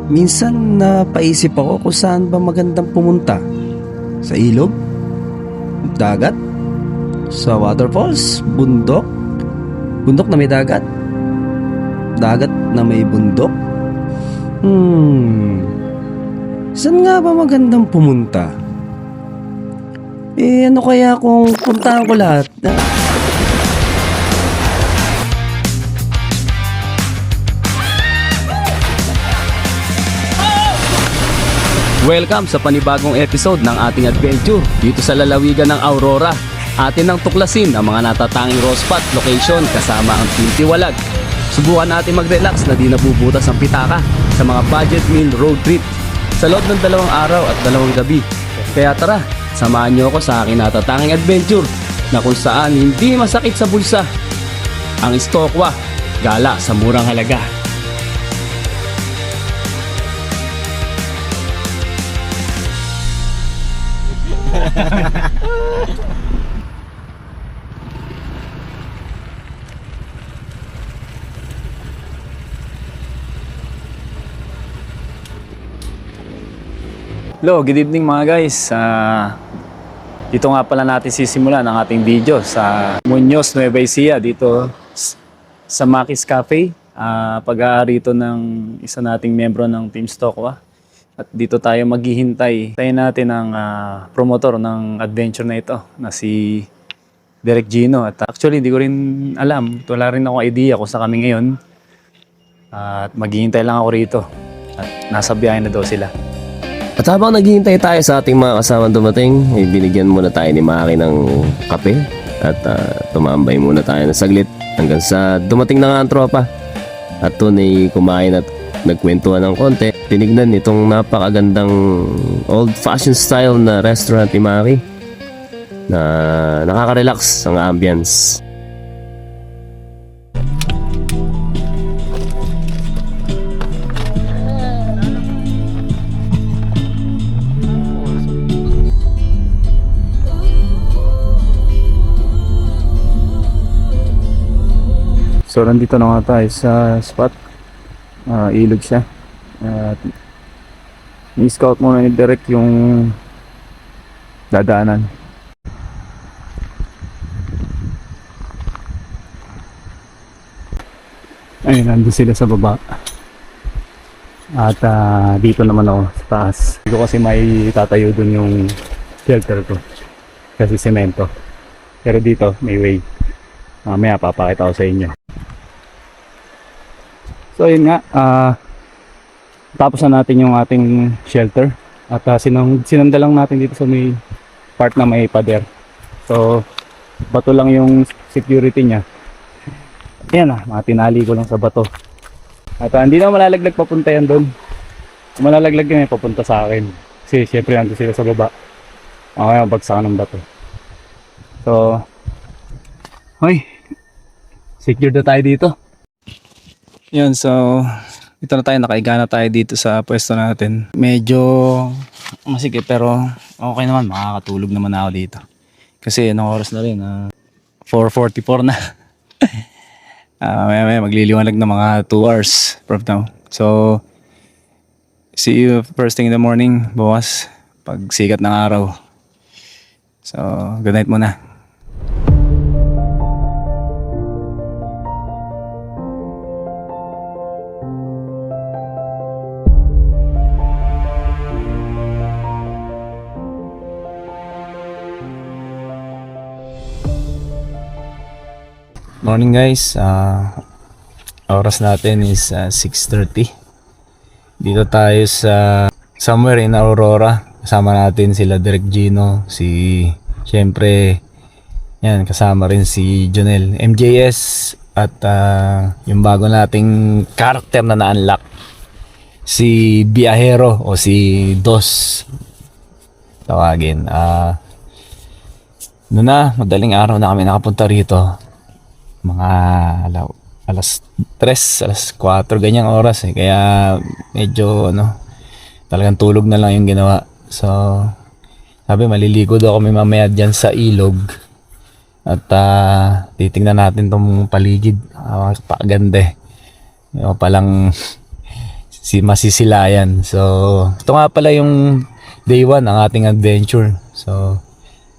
Minsan napaisip ako kung saan ba magandang pumunta. Sa ilog? Dagat? Sa waterfalls? Bundok? Bundok na may dagat? Dagat na may bundok? Saan nga ba magandang pumunta? Ano kaya kung puntahan ko lahat? Welcome sa panibagong episode ng ating adventure dito sa lalawigan ng Aurora. Atin nang tuklasin ang mga natatanging raw spot location kasama ang Team Tiwalag. Subukan natin mag-relax na di nabubutas ang pitaka sa mga budget meal road trip sa loob ng 2 araw at 2 gabi. Kaya tara, samahan niyo ako sa aking natatanging adventure na kung saan hindi masakit sa bulsa ang Stokwa, gala sa murang halaga. Hello, good evening mga guys. Dito nga pala natin sisimulan ang ating video sa Muñoz, Nueva Ecija, dito sa Makis Cafe. Pag-aari ito ng isa nating membro ng Team Stokwa. At dito tayo maghihintay. Tayo natin ang promotor ng adventure na ito na si Derek Gino. At actually, hindi ko rin alam. Wala rin akong idea kung saan kami ngayon. At maghihintay lang ako rito. At nasa biyahe na daw sila. At habang naghihintay tayo sa ating mga kasamang dumating, binigyan muna tayo ni Maki ng kape at tumambay muna tayo ng saglit hanggang sa dumating na nga ang tropa. At doon ay kumain at nagkwentuhan ng konti. Tinignan itong napakagandang old-fashioned style na restaurant ni Maki na nakaka-relax ang ambience. So nandito na nga tayo sa spot. Ilog siya. At ni-scout muna ni Derek yung dadaanan. Ayun, nandun sila sa baba. At dito naman ako sa taas. Dito kasi may tatayo dun yung shelter ko. Kasi semento. Pero dito may way. Mamaya papakita ko sa inyo. So yun nga, tapos na natin yung ating shelter at sinanda lang natin dito sa may part na may pader. So bato lang yung security niya. Ayan tinali ko lang sa bato. At hindi na malalaglag papunta yan doon. Kung malalaglag yan papunta sa akin. Kasi syempre nandun sila sa baba. Okay, bagsakan ng bato. So, hoy, secure na tayo dito. Yun, so ito na tayo, nakaiga na tayo dito sa pwesto natin. Medyo masikip pero okay naman, makakatulog naman ako dito. Kasi anong oras na rin, 4:44 na. May magliliwanag na mga 2 hours from now. So see you first thing in the morning, bukas, pag sikat ng araw. So good night muna. Morning guys, oras natin is 6:30. Dito tayo sa somewhere in Aurora. Kasama natin sila Derek Gino, syempre yan, kasama rin si Jonel MJS at yung bago nating character na na-unlock, si Biyahero o si Dos tawagin. Madaling araw na kami nakapunta rito. Mga alas 3, alas 4 ganyang oras kaya medyo talagang tulog na lang yung ginawa. So sabi maliligo daw kami mamaya dyan sa ilog at titingnan natin tong paligid. Pakaganda palang masisilayan. So, ito nga pala yung day 1 ng ating adventure. So,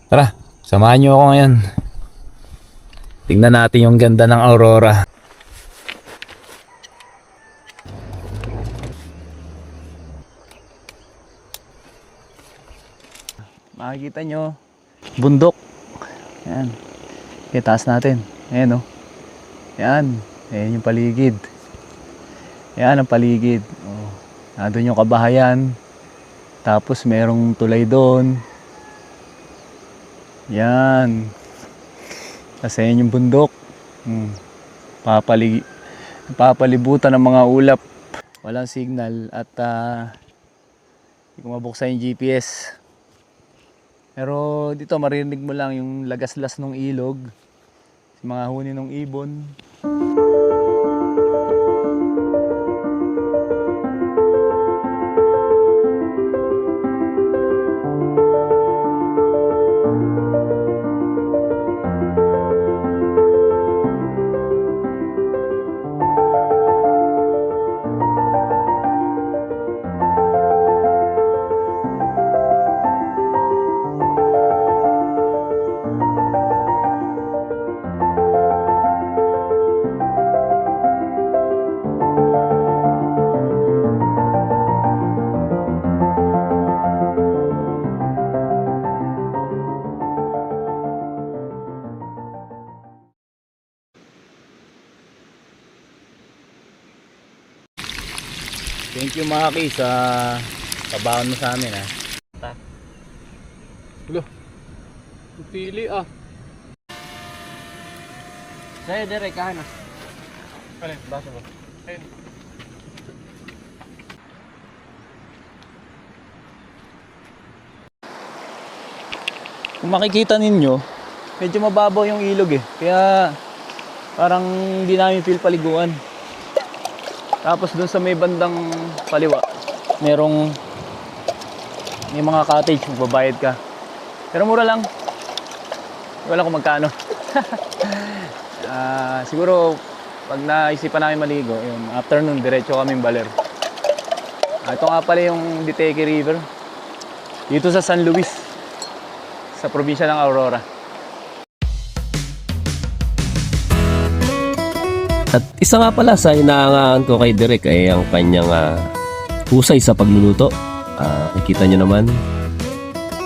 tara, samahan nyo ako ngayon. Tingnan natin yung ganda ng aurora. Makikita nyo, bundok. Yan. Itaas natin. Ayan o. Yan. Ayan yung paligid. Yan ang paligid. Oh. Nandun yung kabahayan. Tapos merong tulay doon. Yan. Kasi yan yung bundok. Papalibutan ng mga ulap. Walang signal at hindi ko mabuksan yung GPS. Pero dito maririnig mo lang yung lagaslas ng ilog, mga huni ng ibon. Thank you Maki sa pabaon mo sa amin ha. Ulo. Pili ah. Sa'yo, Derek, kahana. Ano? Basa ba? Ayun. Kung makikita ninyo, medyo mababaw yung ilog eh. Kaya parang hindi namin feel paliguan. Tapos dun sa may bandang kaliwa, may mga cottage, magbabayad ka. Pero mura lang. Wala kung magkano. Siguro pag naisipan namin maligo, yun, afternoon diretso kami Baler. Ito nga pala yung Diteque River. Dito sa San Luis, sa probinsya ng Aurora. At isa nga pala sa inaangaan ko kay Derek ay ang kanyang husay sa pagluluto. Nakikita nyo naman.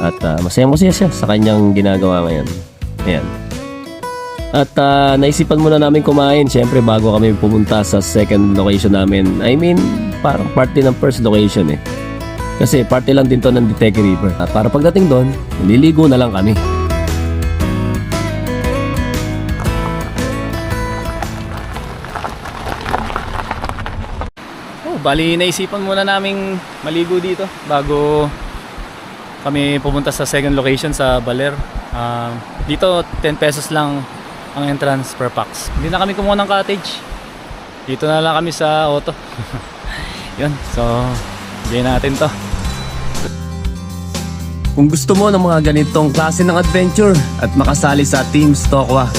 At masaya-masaya siya sa kanyang ginagawa ngayon. Ayan. At naisipan muna namin kumain syempre bago kami pumunta sa second location namin. I mean, parang party ng first location eh. Kasi party lang din to ng Diteque River. At para pagdating doon, nililigo na lang kami. Bali, naisipan muna naming maligo dito bago kami pumunta sa second location sa Baler. Dito, 10 pesos lang ang entrance per pax. Hindi na kami kumuha ng cottage. Dito na lang kami sa auto. Yun, so, enjoy natin to. Kung gusto mo ng mga ganitong klase ng adventure at makasali sa Team Stokwa,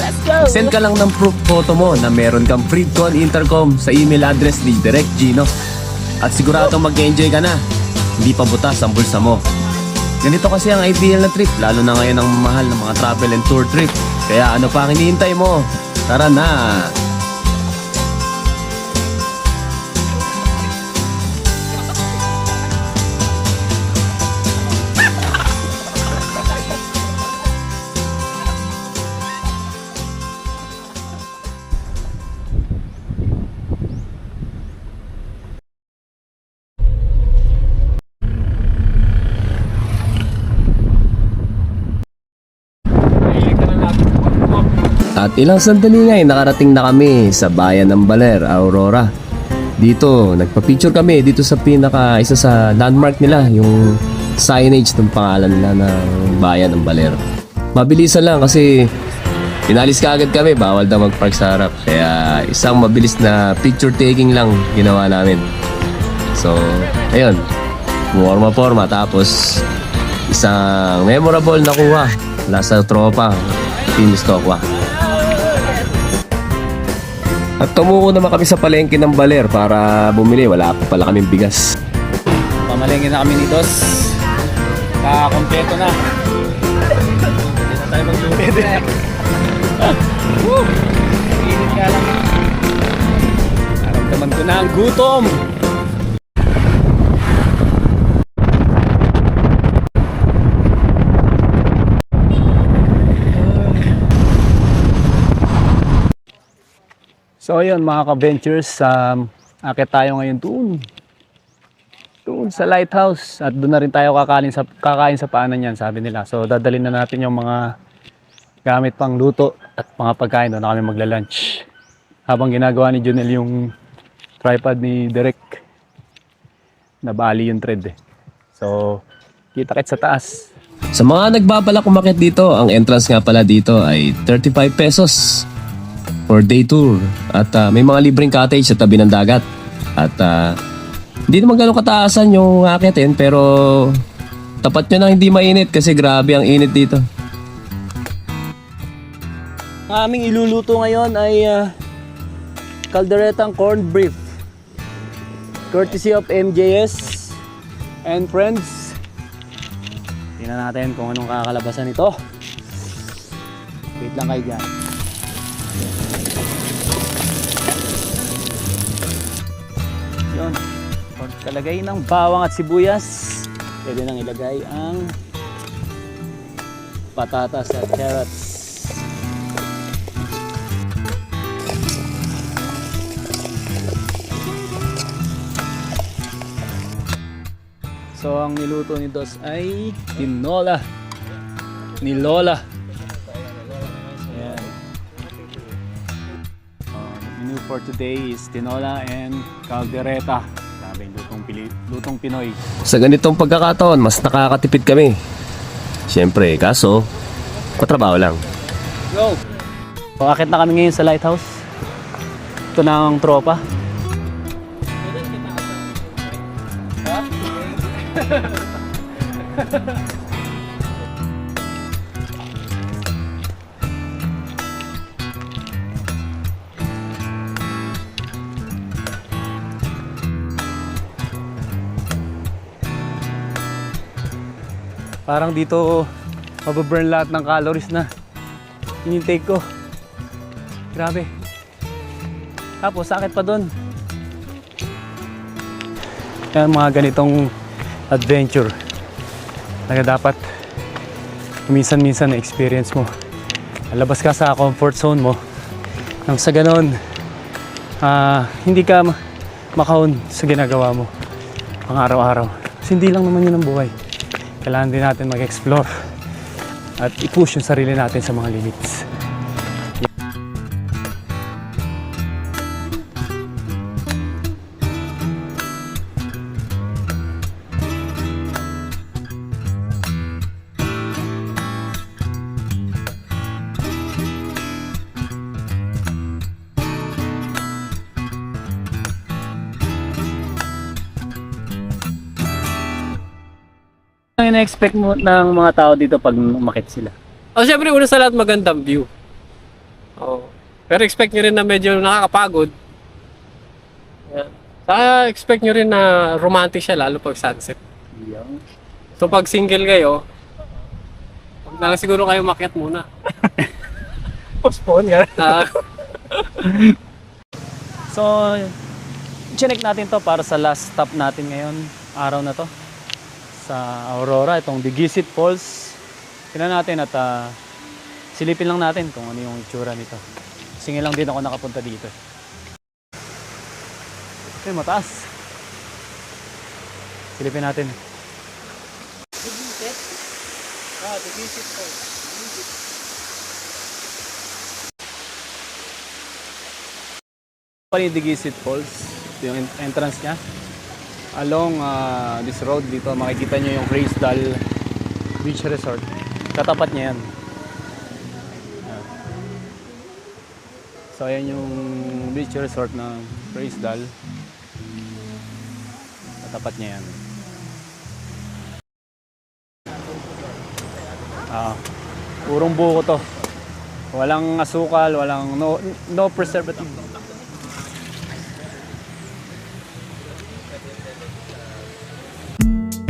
send ka lang ng proof photo mo na meron kang Freedcon Intercom sa email address ni Direct Gino. At siguradong mag-enjoy ka na. Hindi pa butas ang bulsa mo. Ganito kasi ang ideal na trip, lalo na ngayon ang mahal ng mga travel and tour trip. Kaya ano pa ang hinihintay mo? Tara na! At ilang sandali nga ay nakarating na kami sa bayan ng Baler, Aurora. Dito, nagpa-picture kami dito sa isa sa landmark nila, yung signage ng pangalan nila ng bayan ng Baler. Mabilisan lang kasi pinalis ka agad kami, bawal daw mag-park sa harap. Kaya isang mabilis na picture taking lang ginawa namin. So, ayun, forma tapos isang memorable na kuha mula sa tropa, Team Stokwa. At tumuko naman kami sa palengke ng Baler para bumili. Wala pa pala kaming bigas. Pamalengke na kami ni Dos. Kompleto na. Hindi na tayo maglumpit. Init nga lang. Naramdaman ko na ang gutom. So ayun mga ka-ventures, akit tayo ngayon doon sa lighthouse at doon na rin tayo kakain sa paanan niyan, sabi nila. So dadalhin na natin yung mga gamit pang luto at mga pagkain. Doon na kami magla-lunch habang ginagawa ni Junel yung tripod ni Derek. Nabali yung thread eh. So kita-kits sa taas. Sa mga nagbabalak umakyat dito, ang entrance nga pala dito ay 35 pesos for day tour. At may mga libreng cottage sa tabi ng dagat. At hindi naman ganun kataasan yung akyatin, pero tapat nyo na hindi mainit kasi grabe ang init dito. Ang aming iluluto ngayon ay calderetang corned beef, courtesy of MJS and friends. Tingnan natin kung anong kakalabasan nito. Wait lang kayo dyan. Yun, pagkalagay ng bawang at sibuyas, pwede nang ilagay ang patatas at carrots. So ang niluto ni Dos ay tinola ni Lola. Ayan. The menu for today is tinola and caldereta. Sabi, lutong Pinoy. Sa ganitong pagkakataon, mas nakakatipid kami. Siyempre, kaso patrabaho lang. Go! Pakakit na kami ngayon sa lighthouse. Ito na ang tropa. Parang dito mababurn lahat ng calories na in-intake ko. Grabe. Tapos sakit pa dun. Kaya mga ganitong adventure na dapat minsan-minsan na experience mo. Alabas ka sa comfort zone mo. Nang sa ganon, hindi ka makahon sa ginagawa mo pang araw-araw. Kasi hindi lang naman yun ang buhay. Kailangan din natin mag-explore at i-push yung sarili natin sa mga limits. Ano yung na-expect mo ng mga tao dito pag umakit sila? Siyempre, una sa lahat, magandang view. Pero expect nyo rin na medyo nakakapagod. Yan. Saka expect nyo rin na romantic siya, lalo pag sunset. So pag single kayo, huwag na lang siguro kayo umakyat muna. Postpone yan. Ah, So, chinek natin to para sa last stop natin ngayon, araw na to. Sa Aurora, itong Digisit Falls. Tingnan natin at silipin lang natin kung ano yung itsura nito. Kasi lang din ako nakapunta dito. Okay, mataas. Silipin natin. Digisit? Digisit Falls. Digisit Falls. Ito yung entrance niya. Along this road dito, makikita nyo yung Raisdal Beach Resort. Katapat niya yan. So ayan yung beach resort ng Raisdal. Katapat niya yan. Purong buko to. Walang asukal, walang no preservative.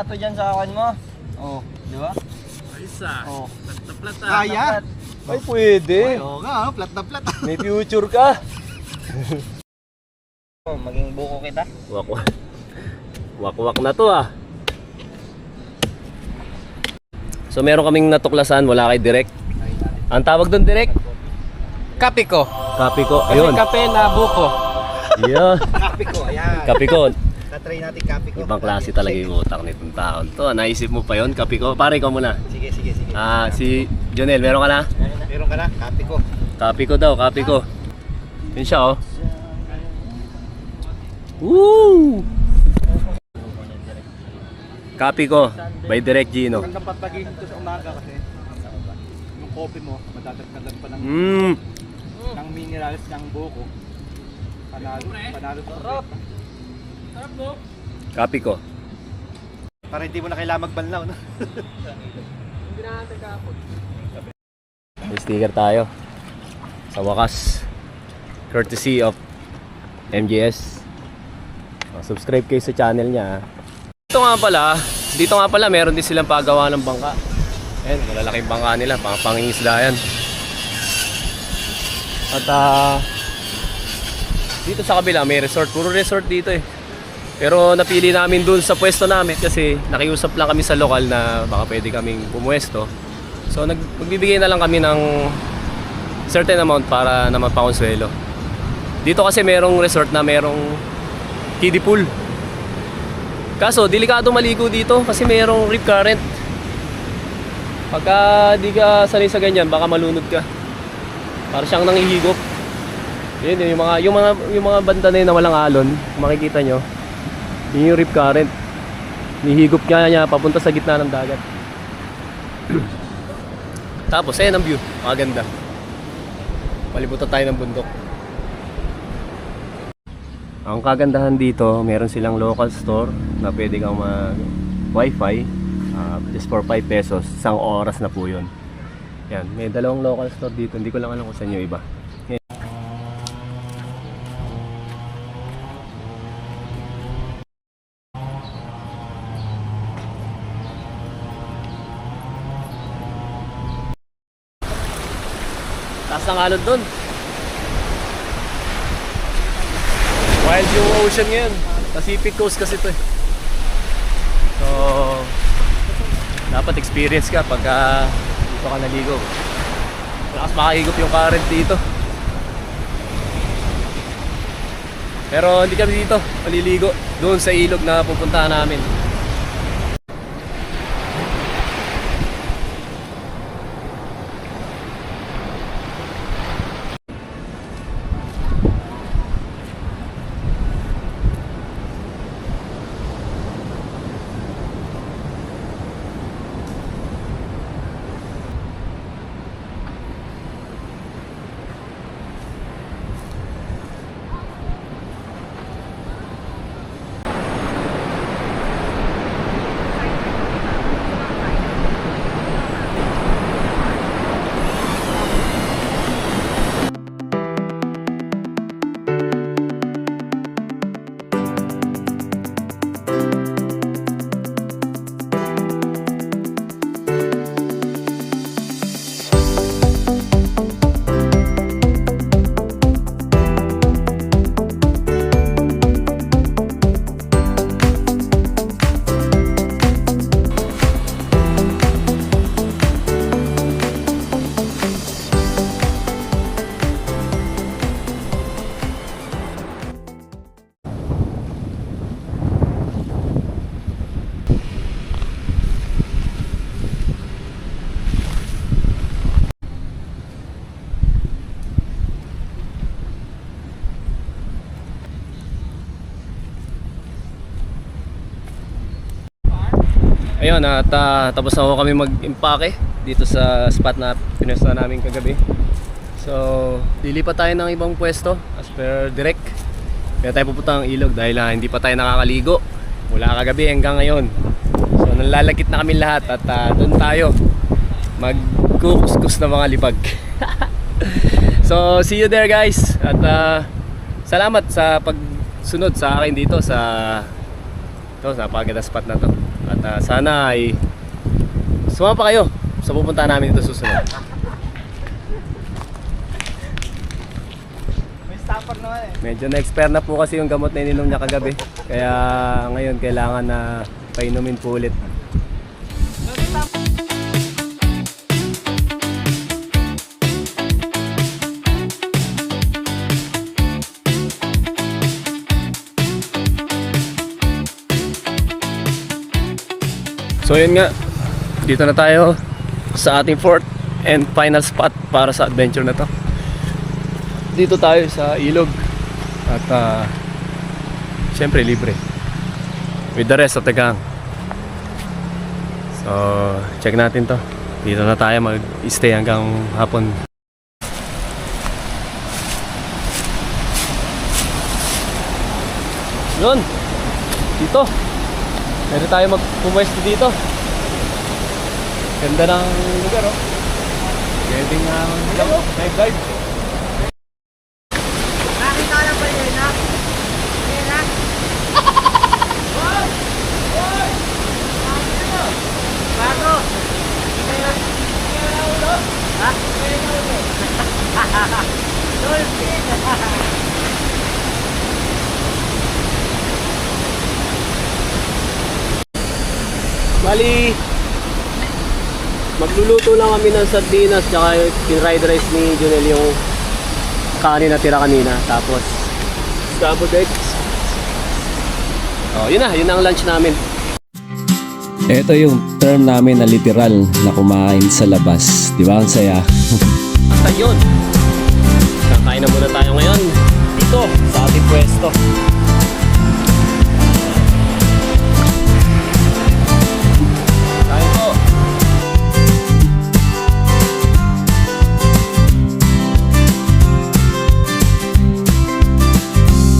plato dyan sa akin mo. Oh, di ba? Isa. Oh. Plat-plat Kaya? Ay, pwede. Oo nga, plat na plat. May future ka. Oh, maging buko kita. Wakwak. Wakwak na to ah. So meron kaming natuklasan, wala kay Direk. Ang tawag doon, Direk? Kape ko. Kape ko. Kasi Ayun. kape na buko. Yeah. Kape ko, ayan. Kape ko. Tatry natin kape ko. Ibang klase talaga yung utak nitong taon to. Naisip mo pa yon, kape ko. Pare, ikaw muna. Sige, sige, sige. Si Jonel, meron ka na? Meron ka na? Kape ko. Kape ko daw, kape ko. Yun siya oh. Woo! Kape ko by Direk Gino. Magandang pagpagising to sa umaga kasi yung coffee mo, madadagdagan pa ng, Mmm. ng minerals ng buko. Panalo sarap. Kape ko. Para hindi mo na kailangan magbanlaw, no? May sticker tayo. Sa wakas. Courtesy of MGS. Subscribe kayo sa channel niya. Dito nga pala, meron din silang paggawa ng bangka. Ayan, malalaking bangka nila, pangingisda yan. At dito sa kabila may resort, puro resort dito eh. Pero napili namin dun sa pwesto namin kasi nakiusap lang kami sa lokal na baka pwede kaming pumuesto. So magbibigay na lang kami ng certain amount para naman pakonsuelo. Dito kasi merong resort na merong kiddie pool. Kaso delikado maligo dito kasi merong rip current. Pagka di ka sanay sa ganyan, baka malunod ka. Para siyang nangihigop. Yun yung mga banda na yun na walang alon, makikita nyo. Yun yung rip current. Nihigop niya papunta sa gitna ng dagat. Tapos ayan ang view, maganda. Palibutan tayo ng bundok. Ang kagandahan dito, meron silang local store na pwede kang mag-wifi just for 5 pesos. Isang oras na po yun. Yan, may dalawang local store dito. Hindi ko lang alam kung saan yung iba. Yan. Taas ng alon dun. Wild yung ocean ngayon. Pacific Coast kasi ito eh. So, dapat experience ka pagka dito ka naligo. Lakas makahigop yung current dito. Pero hindi kami dito maliligo. Doon sa ilog na pupuntahan namin. Ayun, at tapos na ako kami mag-impake dito sa spot na pinusta namin kagabi. So, lilipat tayo ng ibang pwesto as per Direk. Kaya tayo pupunta ng ilog dahil hindi pa tayo nakakaligo mula kagabi hanggang ngayon. So, nalalagkit na kami lahat at doon tayo magkukuskus ng mga libag. So, see you there guys. At salamat sa pagsunod sa akin dito sa paganda spot na to. At sana ay sumama pa kayo sa pupuntahan namin dito susunod. May stopper naman eh. Medyo na-expire na po kasi yung gamot na ininom niya kagabi. Kaya ngayon kailangan na painumin po ulit. So yun nga, dito na tayo sa ating fourth and final spot para sa adventure na to. Dito tayo sa ilog at syempre libre with the rest of the gang. So check natin to. Dito na tayo mag-stay hanggang hapon. Yun, dito pwede tayo magpumwesto dito. Ganda ng lugar, oh. Pwedeng dive. Nakita lang ba yun na? Yun na? Bago! Bali, magluluto lang kami ng sardinas tsaka yung fried rice ni Junel yung kanin na tira kanina. Tapos, scrambled eggs. Oh, yun na ang lunch namin. Ito yung term namin na literal na kumain sa labas. Di ba? Ang saya. Basta yun. Kakain na muna tayo ngayon dito sa ating pwesto. Kain po.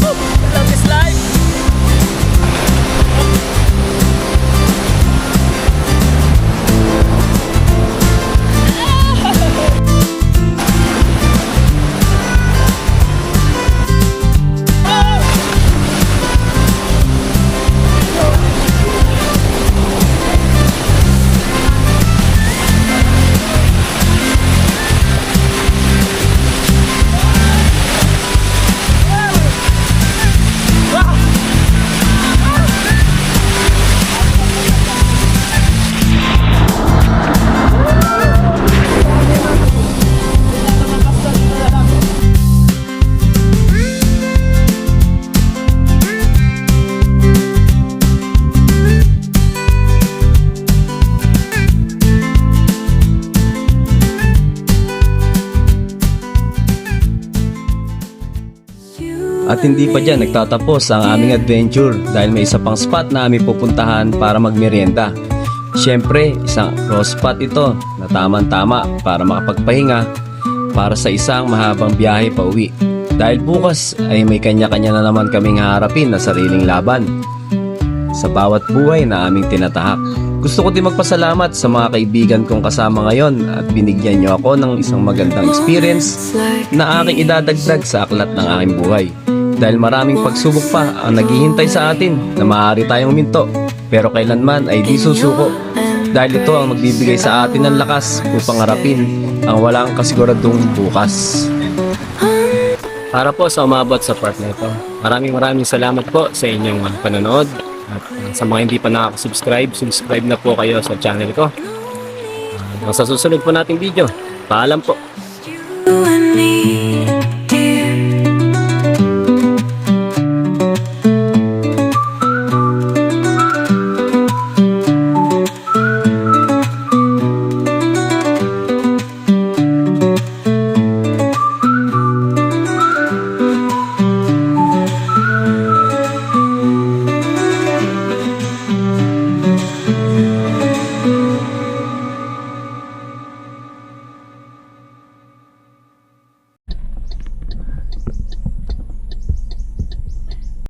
I love this life. At hindi pa dyan nagtatapos ang aming adventure dahil may isa pang spot na aming pupuntahan para magmerienda. Siyempre, isang cross spot ito na tamang-tama para makapagpahinga para sa isang mahabang biyahe pa uwi. Dahil bukas ay may kanya-kanya na naman kaming haharapin na sariling laban sa bawat buhay na aming tinatahak. Gusto ko din magpasalamat sa mga kaibigan kong kasama ngayon at binigyan niyo ako ng isang magandang experience na aking idadagdag sa aklat ng aking buhay. Dahil maraming pagsubok pa ang naghihintay sa atin na maaari tayong huminto, pero kailanman ay di susuko. Dahil ito ang magbibigay sa atin ng lakas upang harapin ang walang kasiguradong bukas. Para po sa umabot sa part na ito, maraming salamat po sa inyong panonood. At sa mga hindi pa nakaka-subscribe, subscribe na po kayo sa channel ko. Sa susunod po nating video, paalam po.